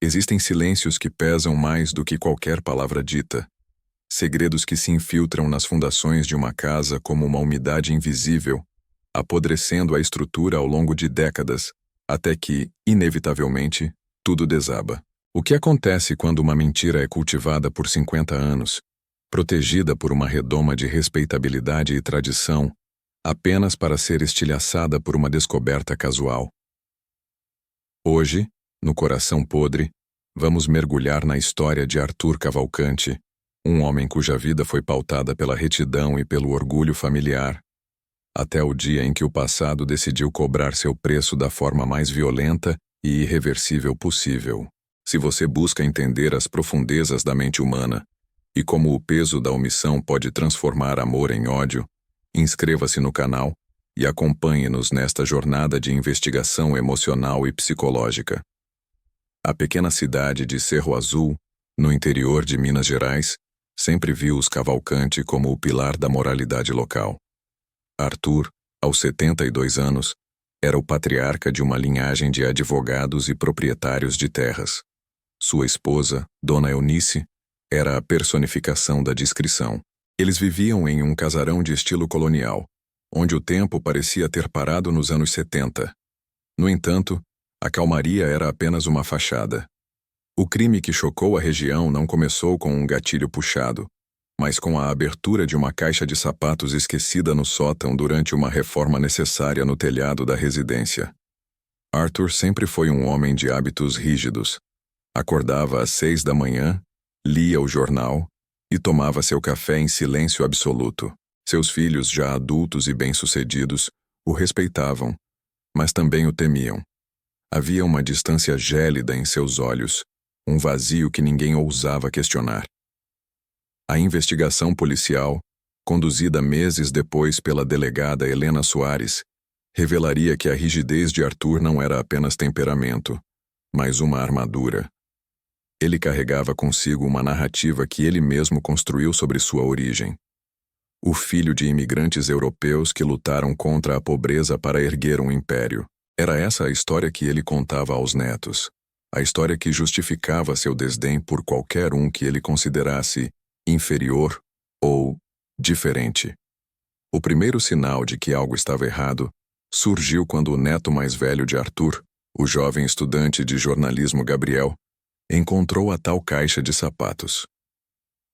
Existem silêncios que pesam mais do que qualquer palavra dita. Segredos que se infiltram nas fundações de uma casa como uma umidade invisível, apodrecendo a estrutura ao longo de décadas, até que, inevitavelmente, tudo desaba. O que acontece quando uma mentira é cultivada por 50 anos, protegida por uma redoma de respeitabilidade e tradição, apenas para ser estilhaçada por uma descoberta casual? Hoje, no Coração Podre, vamos mergulhar na história de Arthur Cavalcante, um homem cuja vida foi pautada pela retidão e pelo orgulho familiar, até o dia em que o passado decidiu cobrar seu preço da forma mais violenta e irreversível possível. Se você busca entender as profundezas da mente humana e como o peso da omissão pode transformar amor em ódio, inscreva-se no canal e acompanhe-nos nesta jornada de investigação emocional e psicológica. A pequena cidade de Cerro Azul, no interior de Minas Gerais, sempre viu os Cavalcante como o pilar da moralidade local. Arthur, aos 72 anos, era o patriarca de uma linhagem de advogados e proprietários de terras. Sua esposa, Dona Eunice, era a personificação da discrição. Eles viviam em um casarão de estilo colonial, onde o tempo parecia ter parado nos anos 70. No entanto, a calmaria era apenas uma fachada. O crime que chocou a região não começou com um gatilho puxado, mas com a abertura de uma caixa de sapatos esquecida no sótão durante uma reforma necessária no telhado da residência. Arthur sempre foi um homem de hábitos rígidos. Acordava às 6 da manhã, lia o jornal e tomava seu café em silêncio absoluto. Seus filhos, já adultos e bem-sucedidos, o respeitavam, mas também o temiam. Havia uma distância gélida em seus olhos, um vazio que ninguém ousava questionar. A investigação policial, conduzida meses depois pela delegada Helena Soares, revelaria que a rigidez de Arthur não era apenas temperamento, mas uma armadura. Ele carregava consigo uma narrativa que ele mesmo construiu sobre sua origem. O filho de imigrantes europeus que lutaram contra a pobreza para erguer um império. Era essa a história que ele contava aos netos. A história que justificava seu desdém por qualquer um que ele considerasse inferior ou diferente. O primeiro sinal de que algo estava errado surgiu quando o neto mais velho de Arthur, o jovem estudante de jornalismo Gabriel, encontrou a tal caixa de sapatos.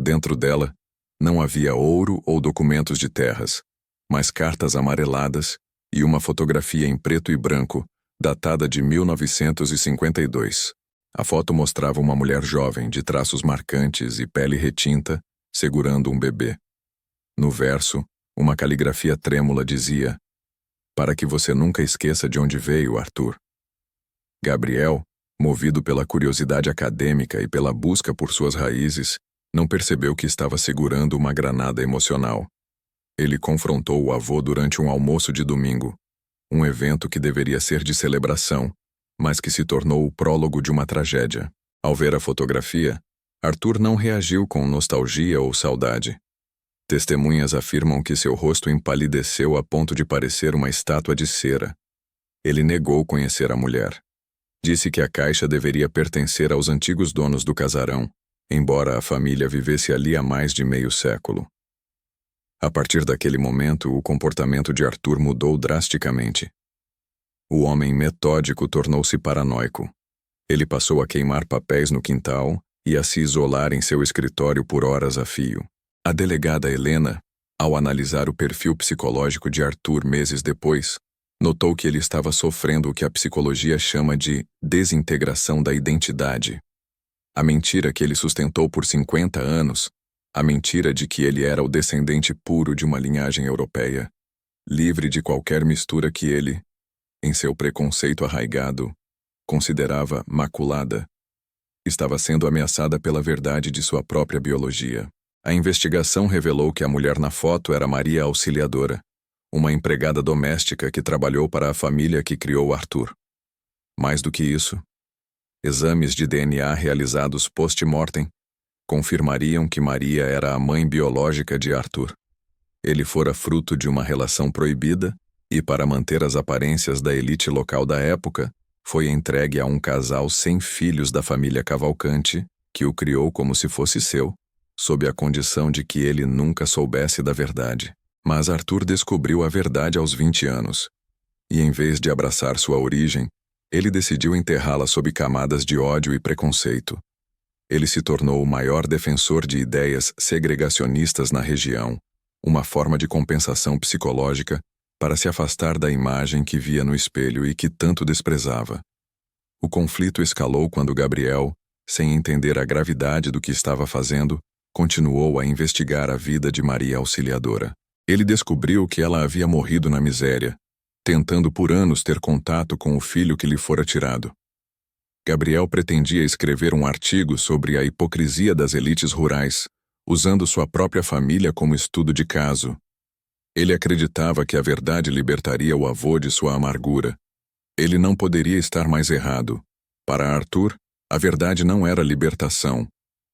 Dentro dela, não havia ouro ou documentos de terras, mas cartas amareladas e uma fotografia em preto e branco, datada de 1952. A foto mostrava uma mulher jovem, de traços marcantes e pele retinta, segurando um bebê. No verso, uma caligrafia trêmula dizia: "Para que você nunca esqueça de onde veio, Arthur." Gabriel, movido pela curiosidade acadêmica e pela busca por suas raízes, não percebeu que estava segurando uma granada emocional. Ele confrontou o avô durante um almoço de domingo, um evento que deveria ser de celebração, mas que se tornou o prólogo de uma tragédia. Ao ver a fotografia, Arthur não reagiu com nostalgia ou saudade. Testemunhas afirmam que seu rosto empalideceu a ponto de parecer uma estátua de cera. Ele negou conhecer a mulher. Disse que a caixa deveria pertencer aos antigos donos do casarão, embora a família vivesse ali há mais de meio século. A partir daquele momento, o comportamento de Arthur mudou drasticamente. O homem metódico tornou-se paranoico. Ele passou a queimar papéis no quintal e a se isolar em seu escritório por horas a fio. A delegada Helena, ao analisar o perfil psicológico de Arthur meses depois, notou que ele estava sofrendo o que a psicologia chama de desintegração da identidade. A mentira que ele sustentou por 50 anos, a mentira de que ele era o descendente puro de uma linhagem europeia, livre de qualquer mistura que ele, em seu preconceito arraigado, considerava maculada, estava sendo ameaçada pela verdade de sua própria biologia. A investigação revelou que a mulher na foto era Maria Auxiliadora, uma empregada doméstica que trabalhou para a família que criou Arthur. Mais do que isso, exames de DNA realizados post-mortem confirmariam que Maria era a mãe biológica de Arthur. Ele fora fruto de uma relação proibida e, para manter as aparências da elite local da época, foi entregue a um casal sem filhos da família Cavalcante, que o criou como se fosse seu, sob a condição de que ele nunca soubesse da verdade. Mas Arthur descobriu a verdade aos 20 anos. E em vez de abraçar sua origem, ele decidiu enterrá-la sob camadas de ódio e preconceito. Ele se tornou o maior defensor de ideias segregacionistas na região, uma forma de compensação psicológica para se afastar da imagem que via no espelho e que tanto desprezava. O conflito escalou quando Gabriel, sem entender a gravidade do que estava fazendo, continuou a investigar a vida de Maria Auxiliadora. Ele descobriu que ela havia morrido na miséria, tentando por anos ter contato com o filho que lhe fora tirado. Gabriel pretendia escrever um artigo sobre a hipocrisia das elites rurais, usando sua própria família como estudo de caso. Ele acreditava que a verdade libertaria o avô de sua amargura. Ele não poderia estar mais errado. Para Arthur, a verdade não era libertação,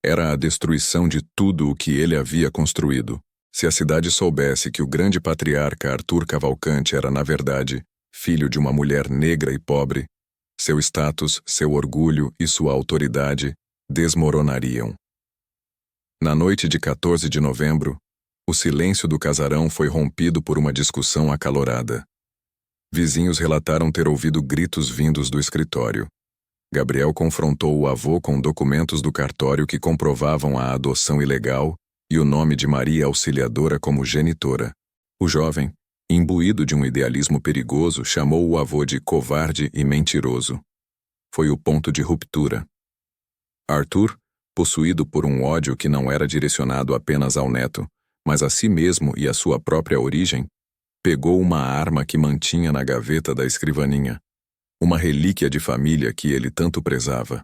era a destruição de tudo o que ele havia construído. Se a cidade soubesse que o grande patriarca Arthur Cavalcante era, na verdade, filho de uma mulher negra e pobre, seu status, seu orgulho e sua autoridade desmoronariam. Na noite de 14 de novembro, o silêncio do casarão foi rompido por uma discussão acalorada. Vizinhos relataram ter ouvido gritos vindos do escritório. Gabriel confrontou o avô com documentos do cartório que comprovavam a adoção ilegal e o nome de Maria Auxiliadora como genitora. O jovem, imbuído de um idealismo perigoso, chamou o avô de covarde e mentiroso. Foi o ponto de ruptura. Arthur, possuído por um ódio que não era direcionado apenas ao neto, mas a si mesmo e à sua própria origem, pegou uma arma que mantinha na gaveta da escrivaninha, uma relíquia de família que ele tanto prezava.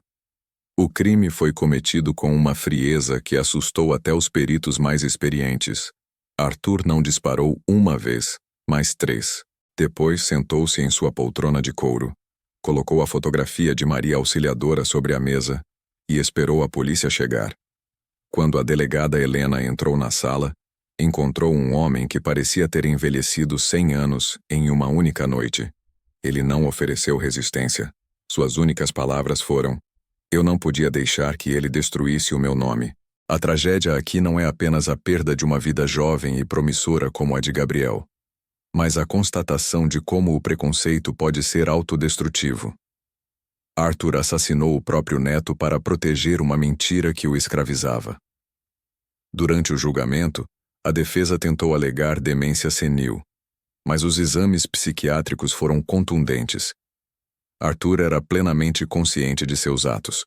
O crime foi cometido com uma frieza que assustou até os peritos mais experientes. Arthur não disparou uma vez, mas 3. Depois sentou-se em sua poltrona de couro, colocou a fotografia de Maria Auxiliadora sobre a mesa e esperou a polícia chegar. Quando a delegada Helena entrou na sala, encontrou um homem que parecia ter envelhecido 100 anos em uma única noite. Ele não ofereceu resistência. Suas únicas palavras foram: "Eu não podia deixar que ele destruísse o meu nome. A tragédia aqui não é apenas a perda de uma vida jovem e promissora como a de Gabriel, mas a constatação de como o preconceito pode ser autodestrutivo." Arthur assassinou o próprio neto para proteger uma mentira que o escravizava. Durante o julgamento, a defesa tentou alegar demência senil, mas os exames psiquiátricos foram contundentes. Arthur era plenamente consciente de seus atos.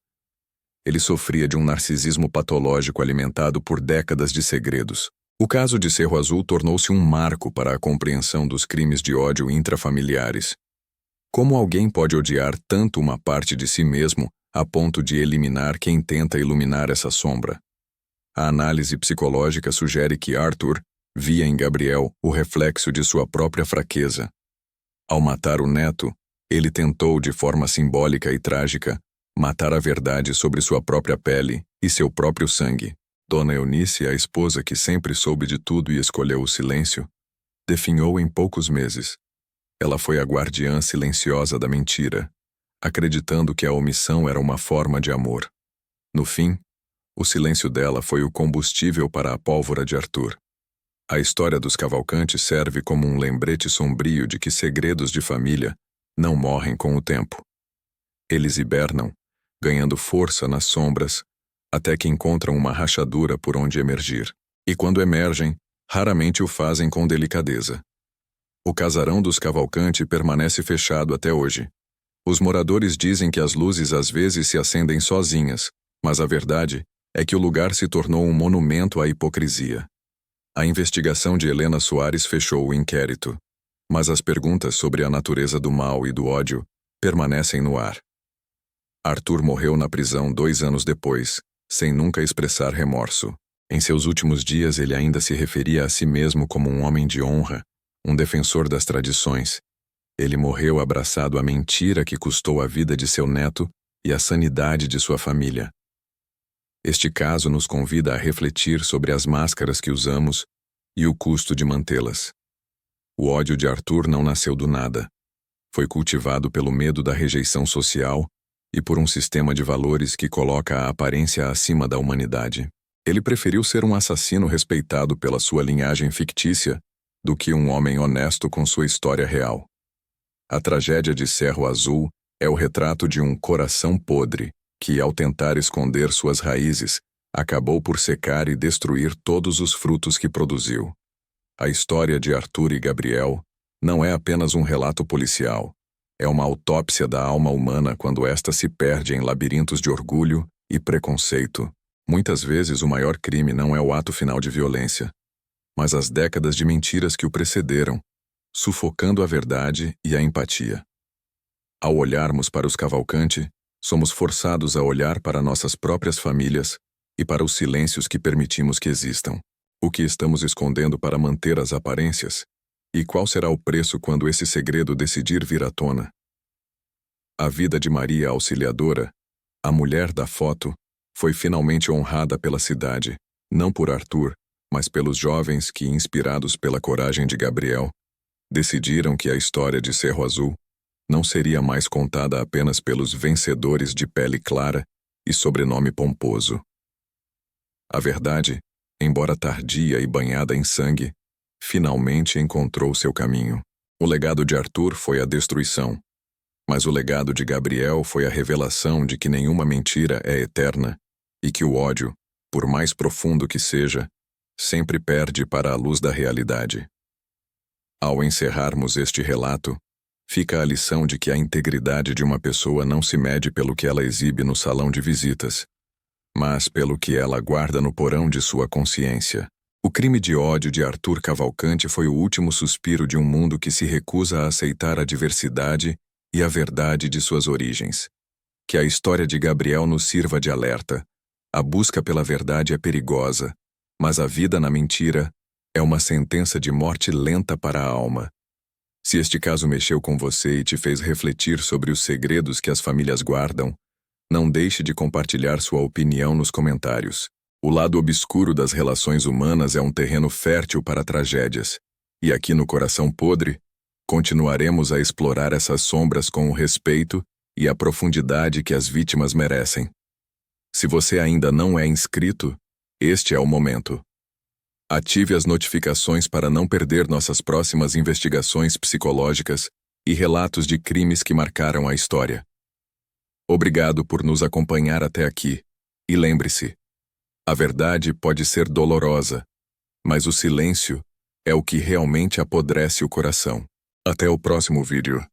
Ele sofria de um narcisismo patológico alimentado por décadas de segredos. O caso de Cerro Azul tornou-se um marco para a compreensão dos crimes de ódio intrafamiliares. Como alguém pode odiar tanto uma parte de si mesmo a ponto de eliminar quem tenta iluminar essa sombra? A análise psicológica sugere que Arthur via em Gabriel o reflexo de sua própria fraqueza. Ao matar o neto, ele tentou, de forma simbólica e trágica, matar a verdade sobre sua própria pele e seu próprio sangue. Dona Eunice, a esposa que sempre soube de tudo e escolheu o silêncio, definhou em poucos meses. Ela foi a guardiã silenciosa da mentira, acreditando que a omissão era uma forma de amor. No fim, o silêncio dela foi o combustível para a pólvora de Arthur. A história dos Cavalcantes serve como um lembrete sombrio de que segredos de família não morrem com o tempo. Eles hibernam, ganhando força nas sombras, até que encontram uma rachadura por onde emergir. E quando emergem, raramente o fazem com delicadeza. O casarão dos Cavalcante permanece fechado até hoje. Os moradores dizem que as luzes às vezes se acendem sozinhas, mas a verdade é que o lugar se tornou um monumento à hipocrisia. A investigação de Helena Soares fechou o inquérito, mas as perguntas sobre a natureza do mal e do ódio permanecem no ar. Arthur morreu na prisão 2 anos depois, sem nunca expressar remorso. Em seus últimos dias ele ainda se referia a si mesmo como um homem de honra, um defensor das tradições. Ele morreu abraçado à mentira que custou a vida de seu neto e a sanidade de sua família. Este caso nos convida a refletir sobre as máscaras que usamos e o custo de mantê-las. O ódio de Arthur não nasceu do nada. Foi cultivado pelo medo da rejeição social e por um sistema de valores que coloca a aparência acima da humanidade. Ele preferiu ser um assassino respeitado pela sua linhagem fictícia do que um homem honesto com sua história real. A tragédia de Cerro Azul é o retrato de um coração podre que, ao tentar esconder suas raízes, acabou por secar e destruir todos os frutos que produziu. A história de Arthur e Gabriel não é apenas um relato policial. É uma autópsia da alma humana quando esta se perde em labirintos de orgulho e preconceito. Muitas vezes o maior crime não é o ato final de violência, mas as décadas de mentiras que o precederam, sufocando a verdade e a empatia. Ao olharmos para os Cavalcante, somos forçados a olhar para nossas próprias famílias e para os silêncios que permitimos que existam. O que estamos escondendo para manter as aparências? E qual será o preço quando esse segredo decidir vir à tona? A vida de Maria Auxiliadora, a mulher da foto, foi finalmente honrada pela cidade, não por Arthur, mas pelos jovens que, inspirados pela coragem de Gabriel, decidiram que a história de Cerro Azul não seria mais contada apenas pelos vencedores de pele clara e sobrenome pomposo. A verdade, embora tardia e banhada em sangue, finalmente encontrou seu caminho. O legado de Arthur foi a destruição, mas o legado de Gabriel foi a revelação de que nenhuma mentira é eterna e que o ódio, por mais profundo que seja, sempre perde para a luz da realidade. Ao encerrarmos este relato, fica a lição de que a integridade de uma pessoa não se mede pelo que ela exibe no salão de visitas, mas pelo que ela guarda no porão de sua consciência. O crime de ódio de Arthur Cavalcante foi o último suspiro de um mundo que se recusa a aceitar a diversidade e a verdade de suas origens. Que a história de Gabriel nos sirva de alerta. A busca pela verdade é perigosa, mas a vida na mentira é uma sentença de morte lenta para a alma. Se este caso mexeu com você e te fez refletir sobre os segredos que as famílias guardam, não deixe de compartilhar sua opinião nos comentários. O lado obscuro das relações humanas é um terreno fértil para tragédias, e aqui no Coração Podre, continuaremos a explorar essas sombras com o respeito e a profundidade que as vítimas merecem. Se você ainda não é inscrito, este é o momento. Ative as notificações para não perder nossas próximas investigações psicológicas e relatos de crimes que marcaram a história. Obrigado por nos acompanhar até aqui, e lembre-se, a verdade pode ser dolorosa, mas o silêncio é o que realmente apodrece o coração. Até o próximo vídeo.